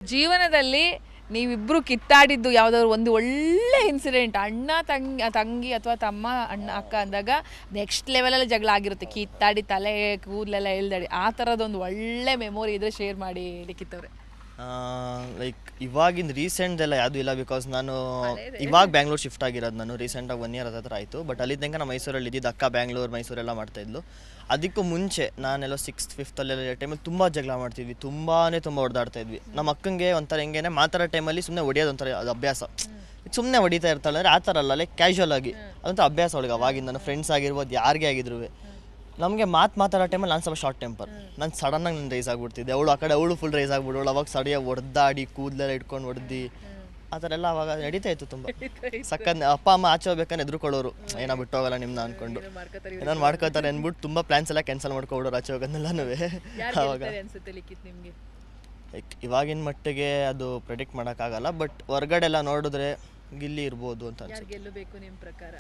ಜೀವನದಲ್ಲಿ ನೀವಿಬ್ರು ಕಿತ್ತಾಡಿದ್ದು ಯಾವ್ದಾದ್ರು ಒಂದು ಒಳ್ಳೆ ಇನ್ಸಿಡೆಂಟ್, ಅಣ್ಣ ತಂಗಿ ಅಥವಾ ತಮ್ಮ ಅಣ್ಣ ಅಕ್ಕ ಅಂದಾಗ ನೆಕ್ಸ್ಟ್ ಲೆವೆಲಲ್ಲಿ ಜಗಳ ಆಗಿರುತ್ತೆ, ಕಿತ್ತಾಡಿ ತಲೆ ಕೂದಲೆಲ್ಲ ಎಳ್ದಾಡಿ, ಆ ಥರದೊಂದು ಒಳ್ಳೆ ಮೆಮೊರಿ ಇದ್ರೆ ಶೇರ್ ಮಾಡಿ ಲಿಖಿತವ್ರೆ. ಲೈಕ್ ಇವಾಗಿನ ರೀಸೆಂಟ್ದೆಲ್ಲ ಯಾವುದೂ ಇಲ್ಲ, ಬಿಕಾಸ್ ನಾನು ಇವಾಗ ಬ್ಯಾಂಗ್ಳೂರ್ ಶಿಫ್ಟ್ ಆಗಿರೋದು. ನಾನು ರೀಸೆಂಟಾಗಿ 1 ಇಯರ್ ಹತ್ರ ಆಯಿತು. ಬಟ್ ಅಲ್ಲಿ ತನಕ ನಾನು ಮೈಸೂರಲ್ಲಿ ಇದ್ದಿದ್ದು. ಅಕ್ಕ ಬ್ಯಾಂಗ್ಳೂರು ಮೈಸೂರೆಲ್ಲ ಮಾಡ್ತಾಯಿದ್ಲು. ಅದಕ್ಕೂ ಮುಂಚೆ ನಾನೆಲ್ಲ 6th 5th ಅಲ್ಲೆಲ್ಲ ಟೈಮಲ್ಲಿ ತುಂಬ ಜಗಳ ಮಾಡ್ತಿದ್ವಿ, ತುಂಬ ಹೊಡೆದಾಡ್ತಾ ಇದ್ವಿ. ನಮ್ಮ ಅಕ್ಕಂಗೆ ಒಂಥರ ಹೆಂಗೇನೆ ಮಾತಾಡೋ ಟೈಮಲ್ಲಿ ಸುಮ್ಮನೆ ಹೊಡಿಯೋದು ಒಂಥರ ಅದು ಅಭ್ಯಾಸ. ಸುಮ್ಮನೆ ಹೊಡಿತಾ ಇರ್ತಾಳೆ ಅಂದರೆ ಆ ಥರ ಅಲ್ಲ, ಲೈಕ್ ಕ್ಯಾಶುವಲ್ ಆಗಿ ಅದಂತ ಅಭ್ಯಾಸ ಅವಳಿಗೆ ಅವಾಗಿಂದ. ನನ್ನ ಫ್ರೆಂಡ್ಸ್ ಆಗಿರ್ಬೋದು, ಯಾರಿಗೇ ಆಗಿದ್ರು ನಮಗೆ ಮಾತಾಡೋ ಟೈಮಲ್ಲಿ ನಾನು ಸ್ವಲ್ಪ ಶಾರ್ಟ್ ಟೆಂಪರ್, ನಾನು ಸಡನ್ನಾಗಿ ನಾನು ರೈಸ್ ಆಗಿಬಿಡ್ತಿದ್ದೆ. ಅವಳು ಫುಲ್ ರೈಸ್ ಆಗಿಬಿಡೋಳು. ಅವಾಗ ಸಡಿಯಾಗಿ ಹೊಡೆದಾಡಿ ಕೂದಲೆಲ್ಲ ಇಟ್ಕೊಂಡು ಹೊಡೆದು ಆ ಥರ ಎಲ್ಲ ಅವಾಗ ನಡೀತಾ ಇತ್ತು ತುಂಬ ಸಕ್ಕತ್. ಅಪ್ಪ ಅಮ್ಮ ಆಚೆ ಹೋಗ್ಬೇಕಂದ್ರೆ ಎದುರುಕೊಳ್ಳೋರು, ಏನೋ ಬಿಟ್ಟೋಗಲ್ಲ ನಿಮ್ಮನ್ನ ಅಂದ್ಕೊಂಡು ನಾನು ಮಾಡ್ಕೋತಾರೆ ಅಂದ್ಬಿಟ್ಟು ತುಂಬ ಪ್ಲ್ಯಾನ್ಸ್ ಎಲ್ಲ ಕ್ಯಾನ್ಸಲ್ ಮಾಡ್ಕೊಬಿಡೋರು ಆಚೆ ಹೋಗೋದನ್ನೆಲ್ಲನೂ. ಆವಾಗ ಲೈಕ್ ಇವಾಗಿನ ಮಟ್ಟಿಗೆ ಅದು ಪ್ರೆಡಿಕ್ಟ್ ಮಾಡೋಕ್ಕಾಗಲ್ಲ, ಬಟ್ ಹೊರ್ಗಡೆ ಎಲ್ಲ ನೋಡಿದ್ರೆ ಗಿಲ್ಲಿ ಇರ್ಬೋದು ಅಂತ ಅನ್ಸುತ್ತೆ.